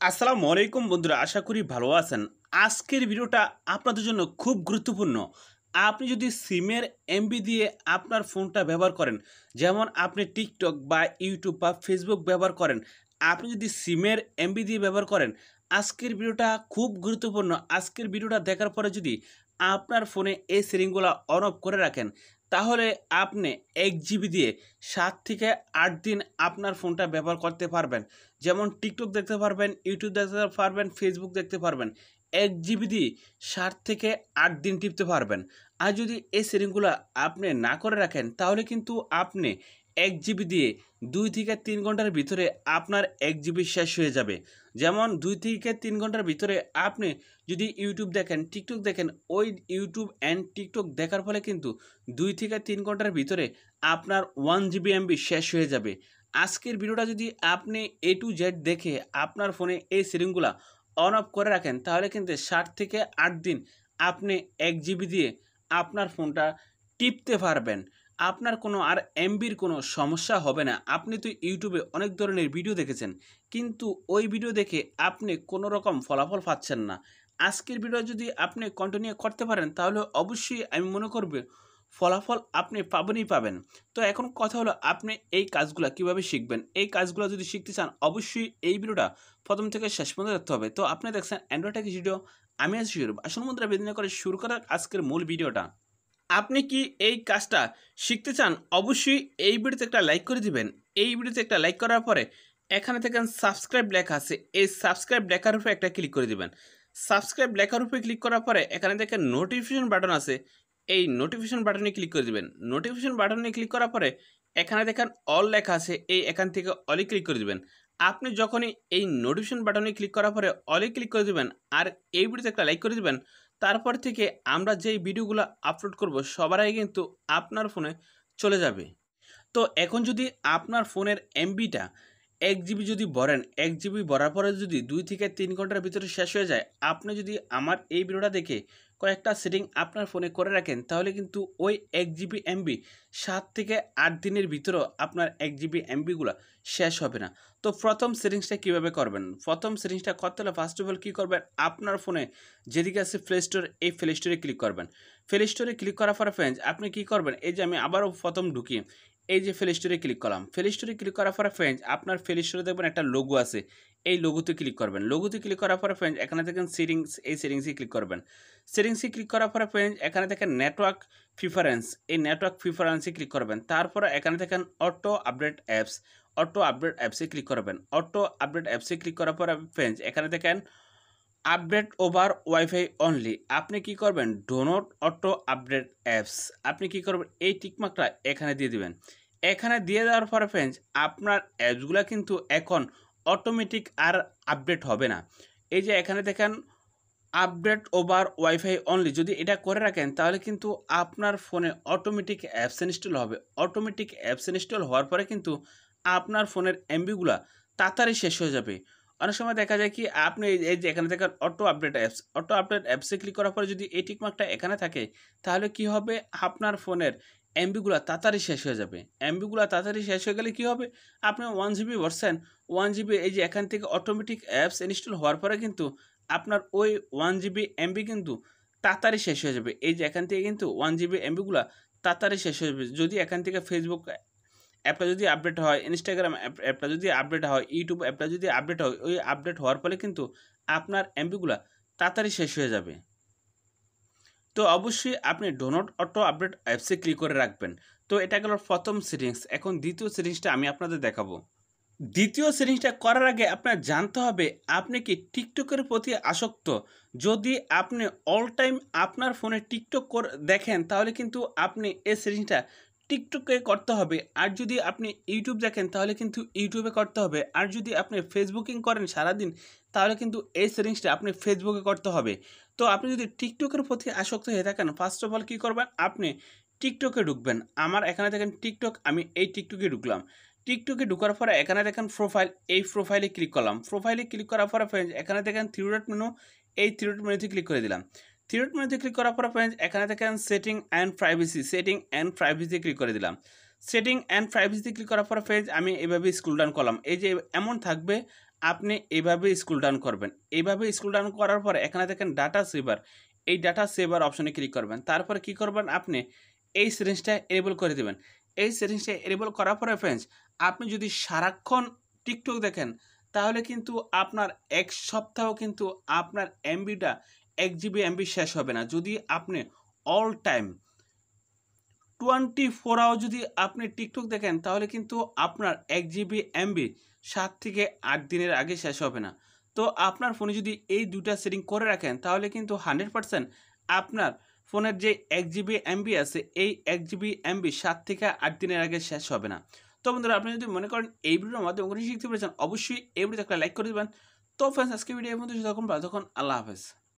আসসালামু আলাইকুম বন্ধুরা, আশা করি ভালো আছেন। আজকের ভিডিওটা আপনাদের জন্য খুব গুরুত্বপূর্ণ। আপনি যদি সিমের এমবি দিয়ে আপনার ফোনটা ব্যবহার করেন, যেমন আপনি টিকটক বা ইউটিউব বা ফেসবুক ব্যবহার করেন, আপনি যদি সিমের এমবি দিয়ে ব্যবহার করেন, আজকের ভিডিওটা খুব গুরুত্বপূর্ণ। আজকের ভিডিওটা দেখার পরে যদি আপনার ফোনে এই সেটিংগুলো অন অফ করে রাখেন, তাহলে আপনি 1 জিবি দিয়ে 7 থেকে 8 দিন আপনার ফোনটা ব্যবহার করতে পারবেন। যেমন টিকটক দেখতে পারবেন, ইউটিউব দেখতে পারবেন, ফেসবুক দেখতে পারবেন। 1 জিবি দিয়ে 7 থেকে 8 দিন টিপতে পারবেন। আর যদি এই সেটিংগুলো আপনি না করে রাখেন, তাহলে কিন্তু আপনি 1 জিবি দিয়ে 2 থেকে 3 ঘন্টার ভিতরে আপনার 1 জিবি শেষ হয়ে যাবে। যেমন 2 থেকে 3 ঘন্টার ভিতরে আপনি যদি ইউটিউব দেখেন, টিকটক দেখেন, ওই ইউটিউব অ্যান্ড টিকটক দেখার ফলে কিন্তু 2 থেকে 3 ঘন্টার ভিতরে আপনার 1 জিবি এমবি শেষ হয়ে যাবে। আজকের ভিডিওটা যদি আপনি A to Z দেখে আপনার ফোনে এই সেটিংগুলা অন অফ করে রাখেন, তাহলে কিন্তু 7 থেকে 8 দিন আপনি 1 জিবি দিয়ে আপনার ফোনটা টিপতে পারবেন। আপনার কোনো আর এমবির কোনো সমস্যা হবে না। আপনি তো ইউটিউবে অনেক ধরনের ভিডিও দেখেছেন, কিন্তু ওই ভিডিও দেখে আপনি কোনো রকম ফলাফল পাচ্ছেন না। আজকের ভিডিও যদি আপনি কন্টিনিউ করতে পারেন, তাহলে অবশ্যই আমি মনে করব ফলাফল আপনি পাবেনই পাবেন। তো এখন কথা হলো, আপনি এই কাজগুলা কিভাবে শিখবেন? এই কাজগুলা যদি শিখতে চান, অবশ্যই এই ভিডিওটা প্রথম থেকে শেষ পর্যন্ত দেখতে হবে। তো আপনি দেখছেন অ্যান্ড্রয়েড টেক ভিডিও, আমি আছি শুরু। আসল বন্ধুরা, বিদিন করে শুরু করার আজকের মূল ভিডিওটা। আপনি কি এই কাজটা শিখতে চান? অবশ্যই এই ভিডিওতে একটা লাইক করে দিবেন। এই ভিডিওতে একটা লাইক করার পরে এখানে দেখেন সাবস্ক্রাইব লেখা আছে। এই সাবস্ক্রাইব লেখার উপরে একটা ক্লিক করে দিবেন। সাবস্ক্রাইব লেখার উপরে ক্লিক করার পরে এখানে দেখেন নোটিফিকেশন বাটন আছে। এই নোটিফিকেশন বাটনে ক্লিক করে দিবেন। নোটিফিকেশন বাটনে ক্লিক করার পরে এখানে দেখেন অল লেখা আছে। এই এখান থেকে অলে ক্লিক করে দিবেন। আপনি যখনই এই নোটিফিকেশন বাটনে ক্লিক করার পরে অলে ক্লিক করে দিবেন আর এই ভিডিওতে একটা লাইক করে দিবেন, তারপর থেকে আমরা যেই ভিডিওগুলো আপলোড করব সবার আগে কিন্তু আপনার ফোনে চলে যাবে। তো এখন যদি আপনার ফোনের এমবিটা 1 জিবি যদি ভরেন, 1 জিবি ভরার পরে যদি 2 থেকে 3 ঘন্টার ভিতরে শেষ হয়ে যায়, আপনি যদি আমার এই ভিডিওটা দেখে কয়েকটা সেটিং আপনার ফোনে করে রাখেন, তাহলে কিন্তু ওই 1 জিবি এমবি 7 থেকে 8 দিনের ভিতরেও আপনার 1 জিবি এমবিগুলো শেষ হবে না। তো প্রথম সেটিংসটা কীভাবে করবেন? প্রথম সেটিংসটা করতে হলে ফার্স্ট অফ অল কী করবেন? আপনার ফোনে যেদিকে আছে প্লে স্টোর, এই প্লে স্টোরে ক্লিক করবেন। প্লে স্টোরে ক্লিক করার পরে ফ্রেন্ডস আপনি কী করবেন? এই যে আমি আবারও প্রথম ঢুকি, এই যে প্লে স্টোরে ক্লিক করলাম। প্লে স্টোরে ক্লিক করার পরে ফ্রেন্ডস আপনার প্লে স্টোরে দেখবেন একটা লোগো আছে। এই লোগোতে ক্লিক করবেন। লোগোতে ক্লিক করার পরে ফ্রেন্ডস এখানে দেখেন সেটিংস, এই সেটিংসে ক্লিক করবেন। সেটিংসে ক্লিক করার পরে ফ্রেন্ডস এখানে দেখেন নেটওয়ার্ক প্রিফারেন্স, এই নেটওয়ার্ক প্রিফারেন্সে ক্লিক করবেন। তারপরে এখানে দেখেন auto update apps, auto update অ্যাপসে ক্লিক করবেন। অটো আপডেট অ্যাপসে ক্লিক করার পরে ফ্রেন্ডস এখানে দেখেন আপডেট ওভার ওয়াইফাই অনলি। আপনি কি করবেন? Do not auto update apps, আপনি কি করবেন? এই টিকমার্কটা এখানে দিয়ে দিবেন। এখানে দিয়ে দেওয়ার পরে ফ্রেন্ডস আপনার অ্যাপসগুলো কিন্তু এখন অটোমেটিক আর আপডেট হবে না। এই যে এখানে দেখেন আপডেট ওভার ওয়াইফাই অনলি, যদি এটা করে রাখেন তাহলে কিন্তু আপনার ফোনে অটোমেটিক অ্যাপস ইনস্টল হবে। অটোমেটিক অ্যাপস ইনস্টল হওয়ার পরে কিন্তু আপনার ফোনের এমবিগুলা তাড়াতাড়ি শেষ হয়ে যাবে। অনেক সময় দেখা যায় কি, আপনি এই যে এখানে দেখেন auto update apps, auto update অ্যাপসে ক্লিক করার পরে যদি এই টিকমার্কটা এখানে থাকে, তাহলে কি হবে? আপনার ফোনের এমবিগুলা তাড়াতাড়ি শেষ হয়ে যাবে। এমবিগুলা তাড়াতাড়ি শেষ হয়ে গেলে কি হবে? আপনি 1 জিবি ভরছেন, 1 জিবি এই যে এখান থেকে অটোমেটিক অ্যাপস ইনস্টল হওয়ার পরে কিন্তু আপনার ওই 1 জিবি এমবি কিন্তু তাড়াতাড়ি শেষ হয়ে যাবে। এই যে এখান থেকে কিন্তু 1 জিবি এমবিগুলা তাড়াতাড়ি শেষ হয়ে যাবে। যদি এখান থেকে ফেসবুক অ্যাপটা যদি আপডেট হয়, ইনস্টাগ্রাম অ্যাপটা যদি আপডেট হয়, ইউটিউব অ্যাপটা যদি আপডেট হয়, ওই আপডেট হওয়ার ফলে কিন্তু আপনার এমবিগুলা তাড়াতাড়ি শেষ হয়ে যাবে। তো অবশ্যই আপনি ডো নট অটো আপডেট অ্যাপসে ক্লিক করে রাখবেন। তো এটা গেল প্রথম সেটিংস। এখন দ্বিতীয় সেটিংসটা আমি আপনাদের দেখাবো। দ্বিতীয় সেটিংসটা করার আগে আপনার জানতে হবে আপনি কি টিকটকের প্রতি আসক্ত? যদি আপনি অল টাইম আপনার ফোনে টিকটক দেখেন, তাহলে কিন্তু আপনি এই সেটিংসটা টিকটকে করতে হবে। আর যদি আপনি ইউটিউব দেখেন, তাহলে কিন্তু ইউটিউবে করতে হবে। আর যদি আপনি ফেসবুকিং করেন সারাদিন, তাহলে কিন্তু এই সেটিংসটা আপনি ফেসবুকে করতে হবে। তো আপনি যদি টিকটকের প্রতি আসক্ত হয়ে থাকেন, ফার্স্ট অফ অল কী করবেন? আপনি টিকটকে ঢুকবেন। আমার এখানে দেখেন টিকটক, আমি এই টিকটকে ঢুকলাম। টিকটকে ঢোকার পরে এখানে দেখেন প্রোফাইল, এই প্রোফাইলে ক্লিক করলাম। প্রোফাইলে ক্লিক করার পরে ফ্রেন্ডস এখানে দেখেন থ্রি ডট মেনু, এই থ্রি ডট মেনুতে ক্লিক করে দিলাম। থ্রি ডট মেনুতে ক্লিক করার পরে ফ্রেন্ডস এখানে দেখেন setting and privacy, setting and প্রাইভেসিতে ক্লিক করে দিলাম। সেটিং অ্যান্ড প্রাইভেসিতে ক্লিক করার পরে ফ্রেন্ডস আমি এভাবে স্ক্রল ডাউন করলাম। এই যে এমন থাকবে, আপনি এভাবে স্ক্রল ডাউন করবেন। এইভাবে স্ক্রল ডাউন করার পরে এখানে দেখেন ডাটা সেভার। এই ডাটা সেভার অপশনে ক্লিক করবেন। তারপরে কি করবেন আপনি এই সেটিংসটা এনেবল করে দিবেন। এই সেটিংসটা এনেবল করার পরে ফ্রেন্ডস আপনি যদি সারাক্ষণ টিকটক দেখেন তাহলে কিন্তু আপনার ১ সপ্তাহ কিন্তু আপনার এমবিটা ১ জিবি এমবি শেষ হবে না। যদি আপনি অল টাইম 24 আওয়ার যদি আপনি টিকটক দেখেন তাহলে কিন্তু আপনার ১ জিবি এমবি ৭ থেকে ৮ দিনের আগে শেষ হবে না। তো আপনার ফোনে যদি এই ২ টা সেটিং করে রাখেন তাহলে কিন্তু 100% আপনার ফোনের যে ১ জিবি এমবি আছে এই ১ জিবি এমবি ৭ থেকে ৮ দিনের আগে শেষ হবে না। তো বন্ধুরা আপনি যদি মনে করেন এই ভিডিওর মাধ্যমে কোনো শিখতে পেরেছেন অবশ্যই এই ভিডিওতে একটা লাইক করে দিবেন। তো ফ্রেন্ডস আজকে ভিডিও এই পর্যন্ত, তখন ভালো থাকুন। আল্লাহ হাফেজ।